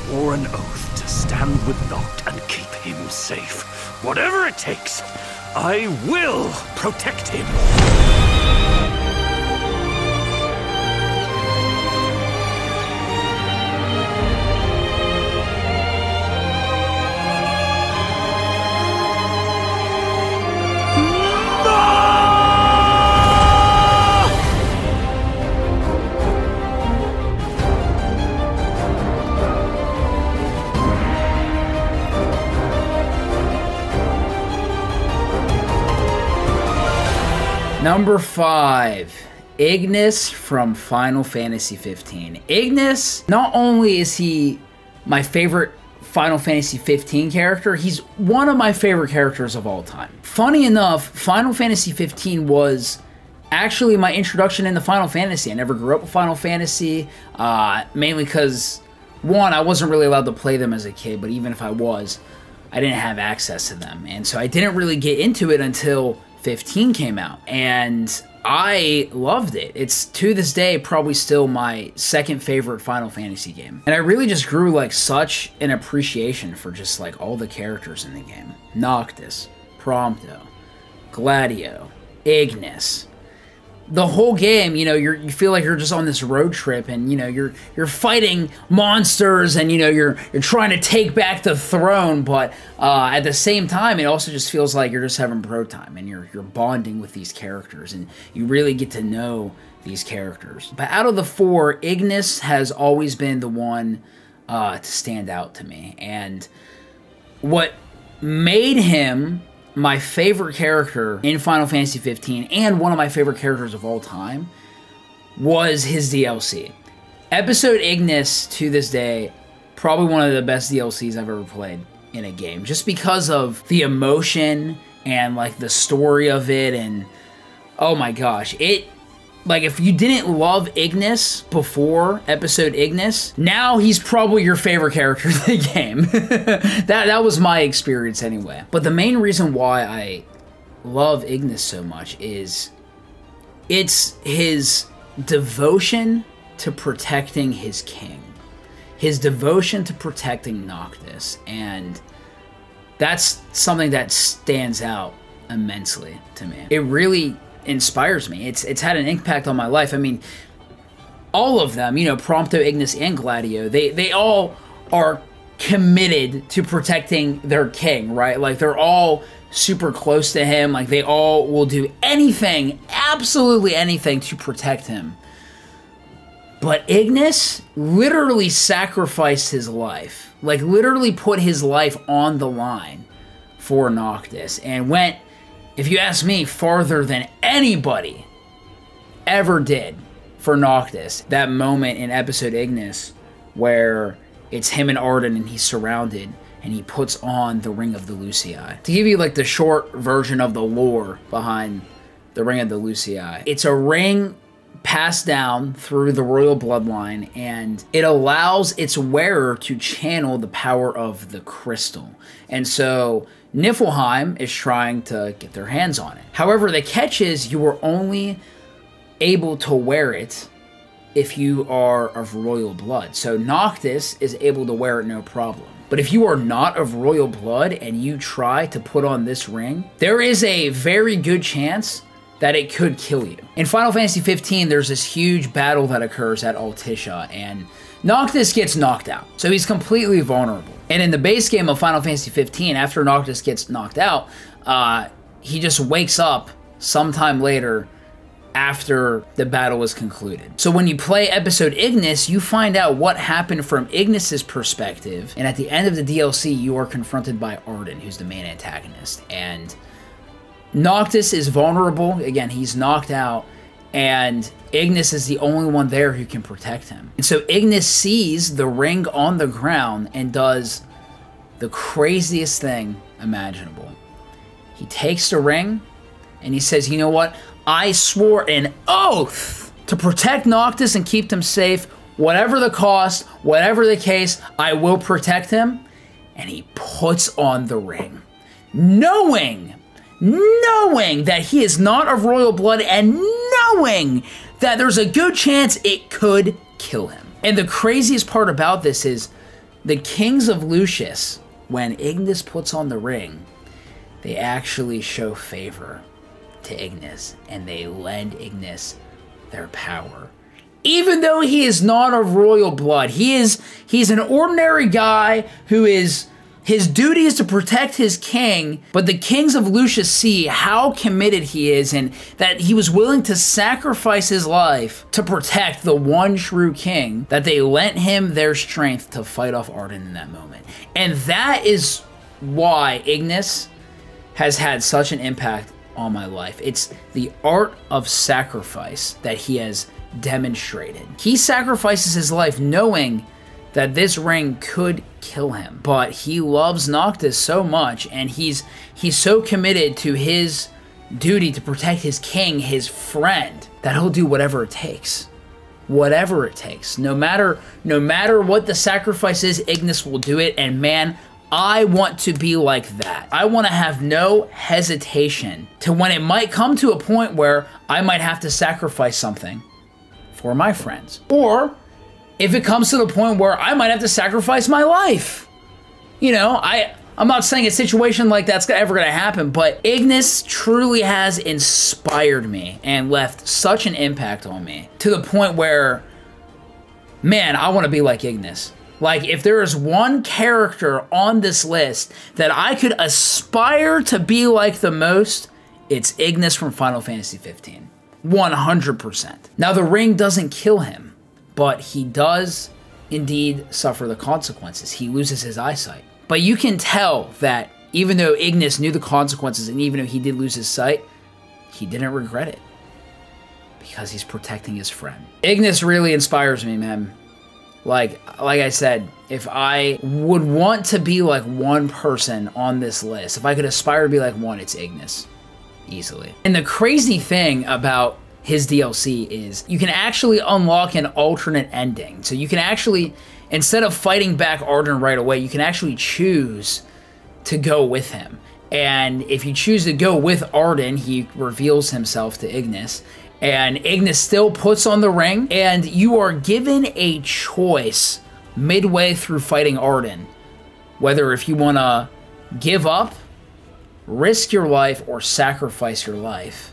swore an oath to stand with Noct and keep him safe. Whatever it takes, I will protect him. Number 5, Ignis from Final Fantasy 15. Ignis, not only is he my favorite Final Fantasy 15 character, he's one of my favorite characters of all time. Funny enough, Final Fantasy 15 was actually my introduction into Final Fantasy. I never grew up with Final Fantasy, mainly because, one, I wasn't really allowed to play them as a kid, but even if I was, I didn't have access to them. And so I didn't really get into it until 15 came out, and I loved it. It's, to this day, probably still my second favorite Final Fantasy game. And I really just grew like such an appreciation for just like all the characters in the game. Noctis, Prompto, Gladio, Ignis. The whole game, you know, you feel like you're just on this road trip, and you know you're fighting monsters, and you know you're trying to take back the throne, but at the same time, it also just feels like you're just having bro time, and you're bonding with these characters, and you really get to know these characters. But out of the 4, Ignis has always been the one to stand out to me, and what made him my favorite character in Final Fantasy 15 and one of my favorite characters of all time was his DLC. Episode Ignis, to this day, probably one of the best DLCs I've ever played in a game, just because of the emotion and like the story of it, and oh my gosh, like, if you didn't love Ignis before Episode Ignis, now he's probably your favorite character in the game. That was my experience anyway. But the main reason why I love Ignis so much is it's his devotion to protecting his king. His devotion to protecting Noctis. And that's something that stands out immensely to me. It really inspires me. It's had an impact on my life. I mean, all of them, you know, Prompto, Ignis, and Gladio, they all are committed to protecting their king, right? Like, they're all super close to him. Like, they all will do anything, absolutely anything, to protect him. But Ignis literally sacrificed his life. Like, literally put his life on the line for Noctis, and went, if you ask me, farther than anybody ever did for Noctis. That moment in Episode Ignis where it's him and Arden and he's surrounded and he puts on the Ring of the Lucii. To give you like the short version of the lore behind the Ring of the Lucii, it's a ring passed down through the royal bloodline, and it allows its wearer to channel the power of the crystal. And so Niflheim is trying to get their hands on it. However, the catch is you are only able to wear it if you are of royal blood. So Noctis is able to wear it no problem. But if you are not of royal blood and you try to put on this ring, there is a very good chance that it could kill you. In Final Fantasy 15, there's this huge battle that occurs at Altissia, and Noctis gets knocked out. So he's completely vulnerable. And in the base game of Final Fantasy 15, after Noctis gets knocked out, he just wakes up sometime later after the battle is concluded. So when you play Episode Ignis, you find out what happened from Ignis's perspective, and at the end of the DLC, you are confronted by Arden, who's the main antagonist. And Noctis is vulnerable. Again, he's knocked out, and Ignis is the only one there who can protect him. And so Ignis sees the ring on the ground and does the craziest thing imaginable. He takes the ring and he says, you know what? I swore an oath to protect Noctis and keep him safe. Whatever the cost, whatever the case, I will protect him. And he puts on the ring, knowing that he is not of royal blood, and knowing that there's a good chance it could kill him. And the craziest part about this is The kings of Lucius, when Ignis puts on the ring, they actually show favor to Ignis, and they lend Ignis their power. Even though he is not of royal blood, he's an ordinary guy who is, his duty is to protect his king, but the kings of Lucius see how committed he is and that he was willing to sacrifice his life to protect the one true king, that they lent him their strength to fight off Arden in that moment. And that is why Ignis has had such an impact on my life. It's the art of sacrifice that he has demonstrated. He sacrifices his life knowing that this ring could kill him, but he loves Noctis so much, and he's so committed to his duty to protect his king, his friend, that he'll do whatever it takes. Whatever it takes. No matter what the sacrifice is, Ignis will do it, and man, I want to be like that. I want to have no hesitation to when it might come to a point where I might have to sacrifice something for my friends. Or if it comes to the point where I might have to sacrifice my life. You know, I'm not saying a situation like that's ever going to happen, but Ignis truly has inspired me and left such an impact on me to the point where, man, I want to be like Ignis. Like, if there is one character on this list that I could aspire to be like the most, it's Ignis from Final Fantasy 15. 100%. Now, the ring doesn't kill him, but he does indeed suffer the consequences. He loses his eyesight. But you can tell that even though Ignis knew the consequences and even though he did lose his sight, he didn't regret it because he's protecting his friend. Ignis really inspires me, man. Like I said, if I would want to be like one person on this list, if I could aspire to be like one, it's Ignis. Easily. And the crazy thing about his DLC is you can actually unlock an alternate ending. So you can actually, instead of fighting back Arden right away, you can actually choose to go with him. And if you choose to go with Arden, he reveals himself to Ignis. And Ignis still puts on the ring, and you are given a choice midway through fighting Arden, whether if you want to give up, risk your life, or sacrifice your life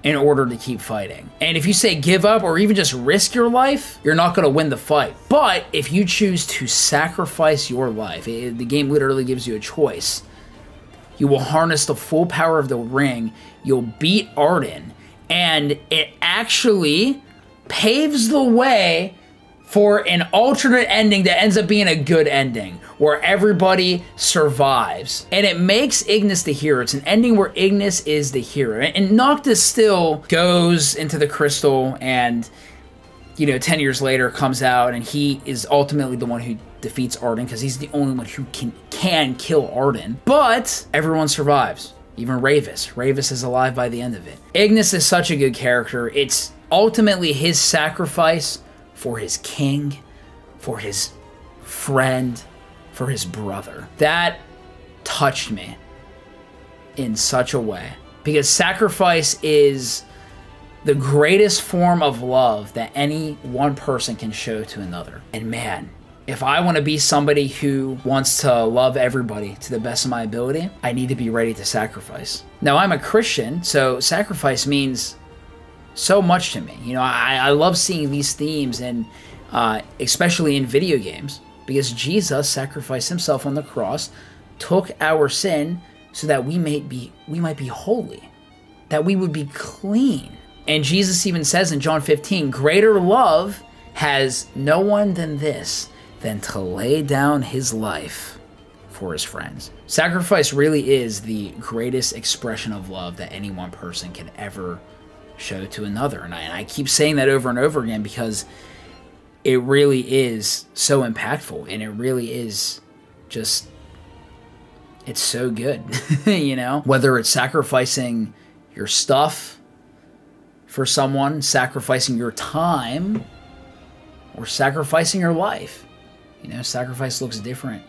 in order to keep fighting. And if you say give up or even just risk your life, you're not going to win the fight. But if you choose to sacrifice your life, the game literally gives you a choice. You will harness the full power of the ring, you'll beat Arden, and it actually paves the way for an alternate ending that ends up being a good ending, where everybody survives. And it makes Ignis the hero. It's an ending where Ignis is the hero. And Noctis still goes into the crystal and, you know, 10 years later comes out and he is ultimately the one who defeats Arden because he's the only one who can kill Arden. But everyone survives. Even Ravis. Ravis is alive by the end of it. Ignis is such a good character. It's ultimately his sacrifice for his king, for his friend, for his brother. That touched me in such a way. Because sacrifice is the greatest form of love that any one person can show to another. And man, if I want to be somebody who wants to love everybody to the best of my ability, I need to be ready to sacrifice. Now, I'm a Christian, so sacrifice means so much to me. You know, I love seeing these themes, and especially in video games, because Jesus sacrificed himself on the cross, took our sin so that we might be holy, that we would be clean. And Jesus even says in John 15, greater love has no one than this, than to lay down his life for his friends. Sacrifice really is the greatest expression of love that any one person can ever show to another. And I keep saying that over and over again because it really is so impactful, and it really is just, it's so good. You know, whether it's sacrificing your stuff for someone, sacrificing your time, or sacrificing your life. You know, sacrifice looks different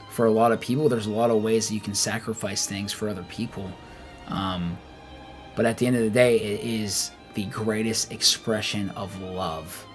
for a lot of people. There's a lot of ways that you can sacrifice things for other people. But at the end of the day, it is the greatest expression of love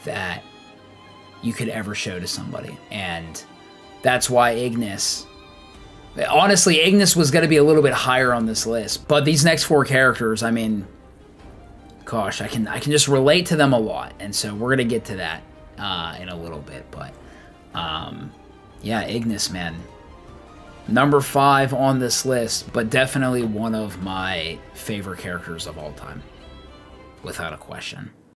that you could ever show to somebody. And that's why Ignis... Honestly, Ignis was going to be a little bit higher on this list. But these next 4 characters, I mean... Gosh, I can just relate to them a lot. And so we're going to get to that in a little bit. But, yeah, Ignis, man. Number 5 on this list, but definitely one of my favorite characters of all time. Without a question.